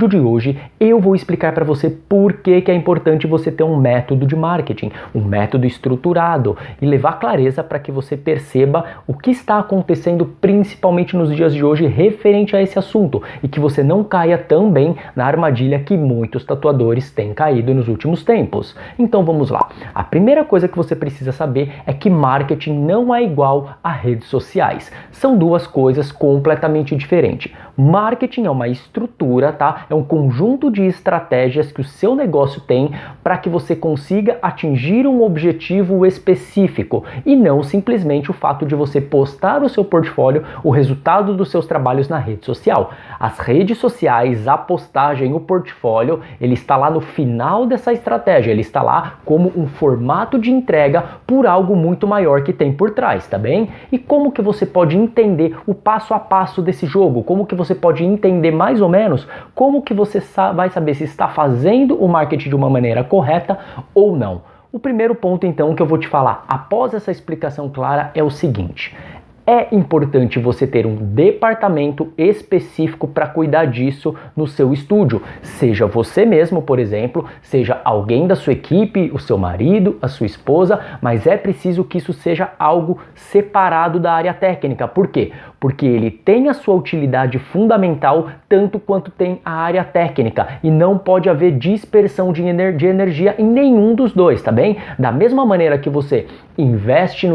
vídeo de hoje eu vou explicar para você por que é importante você ter um método de marketing, um método estruturado e levar clareza para que você perceba o que está acontecendo principalmente nos dias de hoje referente a esse assunto e que você não caia também na armadilha que muitos tatuadores têm caído nos últimos tempos. Então vamos lá. A primeira coisa que você precisa saber é que marketing não é igual a redes sociais. São duas coisas completamente diferentes. Marketing é uma estrutura, tá? É um conjunto de estratégias que o seu negócio tem para que você consiga atingir um objetivo específico e não simplesmente o fato de você postar o seu portfólio, o resultado dos seus trabalhos na rede social. As redes sociais, a postagem, o portfólio, ele está lá no final dessa estratégia, ele está lá como um formato de entrega por algo muito maior que tem por trás, tá bem? E como que você pode entender o passo a passo desse jogo? Como que você pode entender mais ou menos como que você vai saber se está fazendo o marketing de uma maneira correta ou não? O primeiro ponto então que eu vou te falar após essa explicação clara é o seguinte: é importante você ter um departamento específico para cuidar disso no seu estúdio. Seja você mesmo, por exemplo, seja alguém da sua equipe, o seu marido, a sua esposa, mas é preciso que isso seja algo separado da área técnica. Por quê? Porque ele tem a sua utilidade fundamental tanto quanto tem a área técnica e não pode haver dispersão de energia em nenhum dos dois, tá bem? Da mesma maneira que você investe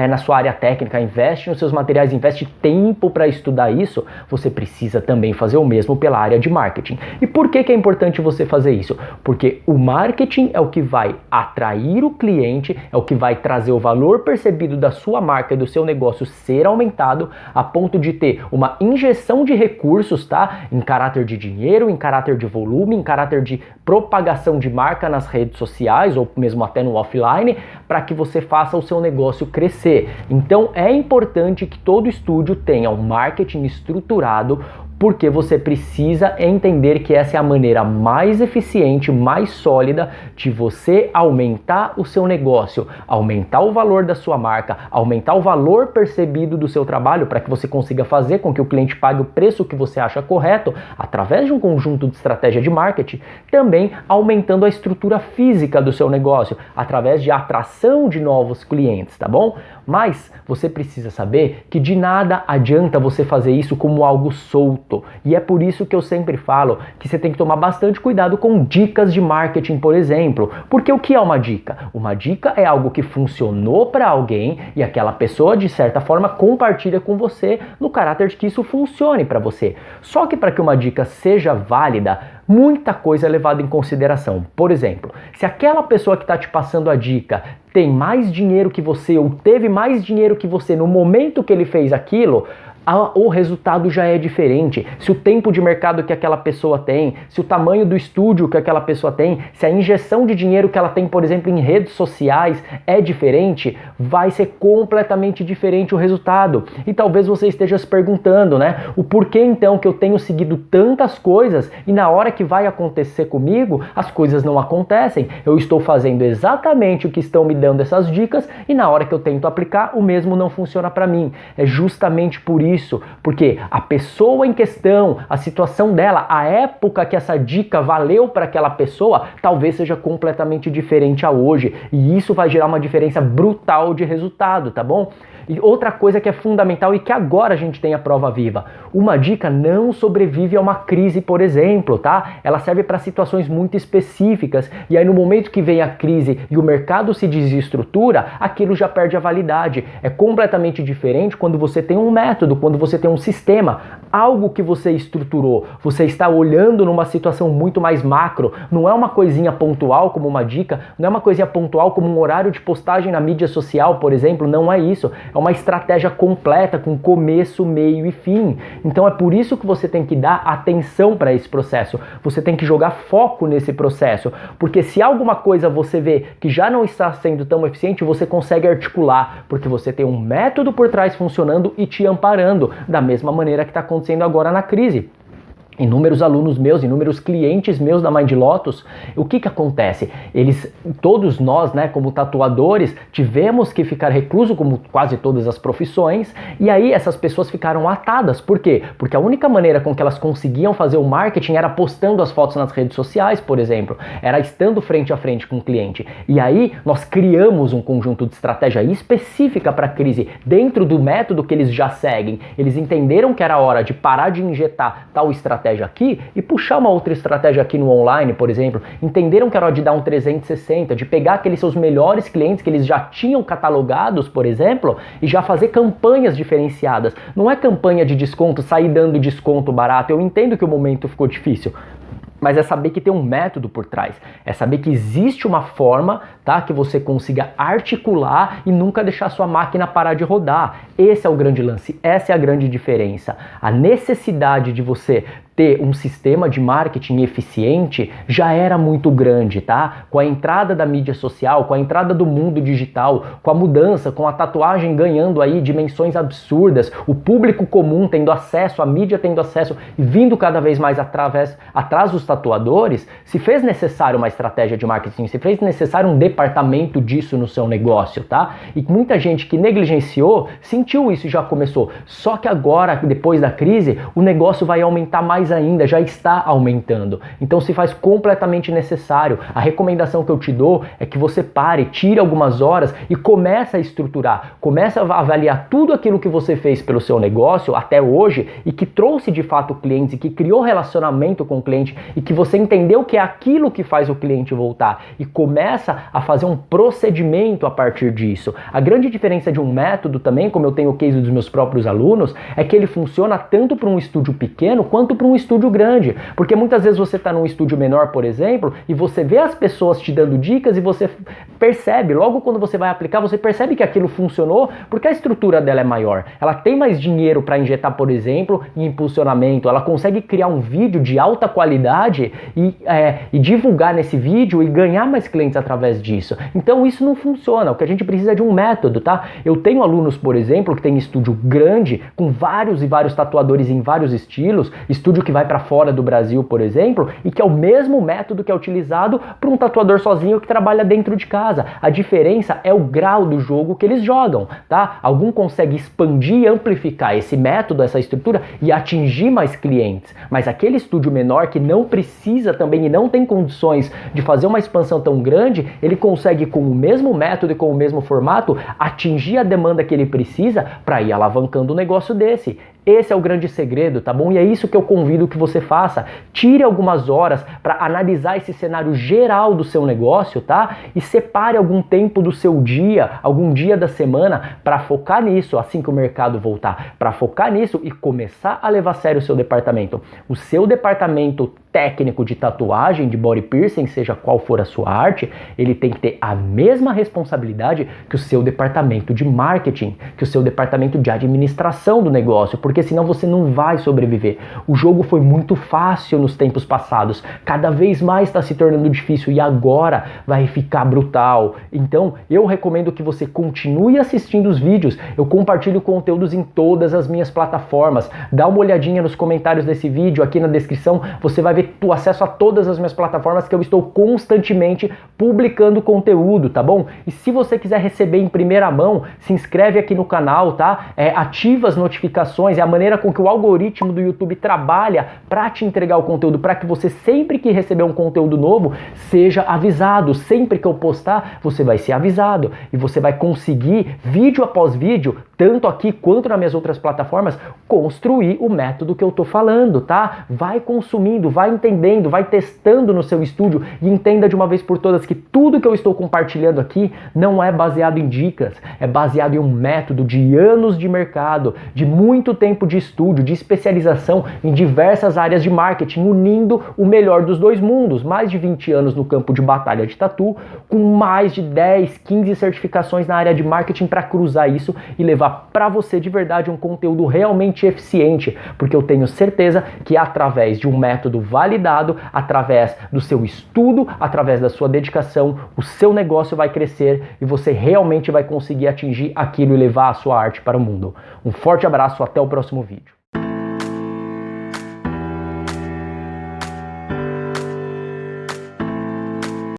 na sua área técnica, investe nos seus materiais, investe tempo para estudar isso, você precisa também fazer o mesmo pela área de marketing. E por que é importante você fazer isso? Porque o marketing é o que vai atrair o cliente, é o que vai trazer o valor percebido da sua marca e do seu negócio ser aumentado a ponto de ter uma injeção de recursos, tá? Em caráter de dinheiro, em caráter de volume, em caráter de propagação de marca nas redes sociais ou mesmo até no offline, para que você faça o seu negócio crescer. Então é importante que todo estúdio tenha um marketing estruturado, porque você precisa entender que essa é a maneira mais eficiente, mais sólida de você aumentar o seu negócio, aumentar o valor da sua marca, aumentar o valor percebido do seu trabalho para que você consiga fazer com que o cliente pague o preço que você acha correto através de um conjunto de estratégia de marketing, também aumentando a estrutura física do seu negócio através de atração de novos clientes, tá bom? Mas você precisa saber que de nada adianta você fazer isso como algo solto. E é por isso que eu sempre falo que você tem que tomar bastante cuidado com dicas de marketing, por exemplo. Porque o que é uma dica? Uma dica é algo que funcionou para alguém e aquela pessoa, de certa forma, compartilha com você no caráter de que isso funcione para você. Só que para que uma dica seja válida, muita coisa é levada em consideração. Por exemplo, se aquela pessoa que está te passando a dica tem mais dinheiro que você ou teve mais dinheiro que você no momento que ele fez aquilo, o resultado já é diferente. Se o tempo de mercado que aquela pessoa tem, se o tamanho do estúdio que aquela pessoa tem, se a injeção de dinheiro que ela tem, por exemplo, em redes sociais é diferente, vai ser completamente diferente o resultado. E talvez você esteja se perguntando, né? O porquê então que eu tenho seguido tantas coisas e na hora que vai acontecer comigo, as coisas não acontecem. Eu estou fazendo exatamente o que estão me dando essas dicas e na hora que eu tento aplicar, o mesmo não funciona para mim. É justamente por isso, porque a pessoa em questão, a situação dela, a época que essa dica valeu para aquela pessoa, talvez seja completamente diferente a hoje. E isso vai gerar uma diferença brutal de resultado, tá bom? E outra coisa que é fundamental e que agora a gente tem a prova viva. Uma dica não sobrevive a uma crise, por exemplo, tá? Ela serve para situações muito específicas. E aí no momento que vem a crise e o mercado se desestrutura, aquilo já perde a validade. É completamente diferente quando você tem um método, quando você tem um sistema, algo que você estruturou. Você está olhando numa situação muito mais macro. Não é uma coisinha pontual como uma dica, não é uma coisinha pontual como um horário de postagem na mídia social, por exemplo. Não é isso. É uma estratégia completa com começo, meio e fim. Então é por isso que você tem que dar atenção para esse processo. Você tem que jogar foco nesse processo. Porque se alguma coisa você vê que já não está sendo tão eficiente, você consegue articular. Porque você tem um método por trás funcionando e te amparando. Da mesma maneira que está acontecendo agora na crise. Inúmeros alunos meus, inúmeros clientes meus da Mind Lotus, o que acontece? Todos nós, né, como tatuadores, tivemos que ficar recluso, como quase todas as profissões, e aí essas pessoas ficaram atadas. Por quê? Porque a única maneira com que elas conseguiam fazer o marketing era postando as fotos nas redes sociais, por exemplo, era estando frente a frente com o cliente. E aí nós criamos um conjunto de estratégia específica para a crise, dentro do método que eles já seguem. Eles entenderam que era hora de parar de injetar tal estratégia aqui e puxar uma outra estratégia aqui no online, por exemplo. Entenderam que era hora de dar um 360, de pegar aqueles seus melhores clientes que eles já tinham catalogados, por exemplo, e já fazer campanhas diferenciadas. Não é campanha de desconto, sair dando desconto barato. Eu entendo que o momento ficou difícil, mas é saber que tem um método por trás, é saber que existe uma forma, tá, que você consiga articular e nunca deixar sua máquina parar de rodar. Esse é o grande lance, essa é a grande diferença. A necessidade de você ter um sistema de marketing eficiente já era muito grande, tá? Com a entrada da mídia social, com a entrada do mundo digital, com a mudança, com a tatuagem ganhando aí dimensões absurdas, o público comum tendo acesso, a mídia tendo acesso e vindo cada vez mais atrás dos tatuadores, se fez necessário uma estratégia de marketing, se fez necessário um departamento disso no seu negócio, tá? E muita gente que negligenciou sentiu isso e já começou. Só que agora, depois da crise, o negócio vai aumentar mais ainda, já está aumentando. Então se faz completamente necessário. A recomendação que eu te dou é que você pare, tire algumas horas e comece a estruturar, comece a avaliar tudo aquilo que você fez pelo seu negócio até hoje e que trouxe de fato clientes e que criou relacionamento com o cliente e que você entendeu que é aquilo que faz o cliente voltar e começa a fazer um procedimento a partir disso. A grande diferença de um método também, como eu tenho o case dos meus próprios alunos, é que ele funciona tanto para um estúdio pequeno quanto para um estúdio grande, porque muitas vezes você está num estúdio menor, por exemplo, e você vê as pessoas te dando dicas e você percebe, logo quando você vai aplicar, você percebe que aquilo funcionou porque a estrutura dela é maior. Ela tem mais dinheiro para injetar, por exemplo, em impulsionamento, ela consegue criar um vídeo de alta qualidade e divulgar nesse vídeo e ganhar mais clientes através disso. Então isso não funciona, o que a gente precisa é de um método, tá? Eu tenho alunos, por exemplo, que tem estúdio grande, com vários e vários tatuadores em vários estilos, estúdio que vai para fora do Brasil, por exemplo, e que é o mesmo método que é utilizado para um tatuador sozinho que trabalha dentro de casa. A diferença é o grau do jogo que eles jogam, tá? Algum consegue expandir e amplificar esse método, essa estrutura e atingir mais clientes, mas aquele estúdio menor que não precisa também e não tem condições de fazer uma expansão tão grande, ele consegue com o mesmo método e com o mesmo formato atingir a demanda que ele precisa para ir alavancando o negócio desse. Esse é o grande segredo, tá bom? E é isso que eu convido que você faça. Tire algumas horas para analisar esse cenário geral do seu negócio, tá? E separe algum tempo do seu dia, algum dia da semana para focar nisso, assim que o mercado voltar, para focar nisso e começar a levar a sério o seu departamento. O seu departamento técnico de tatuagem, de body piercing, seja qual for a sua arte, ele tem que ter a mesma responsabilidade que o seu departamento de marketing, que o seu departamento de administração do negócio, porque senão você não vai sobreviver. O jogo foi muito fácil nos tempos passados, cada vez mais está se tornando difícil e agora vai ficar brutal. Então eu recomendo que você continue assistindo os vídeos, eu compartilho conteúdos em todas as minhas plataformas, dá uma olhadinha nos comentários desse vídeo, aqui na descrição você vai ver o acesso a todas as minhas plataformas que eu estou constantemente publicando conteúdo, tá bom? E se você quiser receber em primeira mão, se inscreve aqui no canal, tá? Ativa as notificações, é a maneira com que o algoritmo do YouTube trabalha para te entregar o conteúdo, para que você sempre que receber um conteúdo novo, seja avisado. Sempre que eu postar, você vai ser avisado e você vai conseguir, vídeo após vídeo, tanto aqui quanto nas minhas outras plataformas, construir o método que eu tô falando, tá? Vai consumindo, vai entendendo, vai testando no seu estúdio e entenda de uma vez por todas que tudo que eu estou compartilhando aqui não é baseado em dicas, é baseado em um método de anos de mercado, de muito tempo de estúdio, de especialização em diversas áreas de marketing, unindo o melhor dos dois mundos, mais de 20 anos no campo de batalha de tatu, com mais de 10, 15 certificações na área de marketing para cruzar isso e levar para você de verdade um conteúdo realmente eficiente, porque eu tenho certeza que através de um método validado, através do seu estudo, através da sua dedicação, o seu negócio vai crescer e você realmente vai conseguir atingir aquilo e levar a sua arte para o mundo. Um forte abraço, até o próximo vídeo.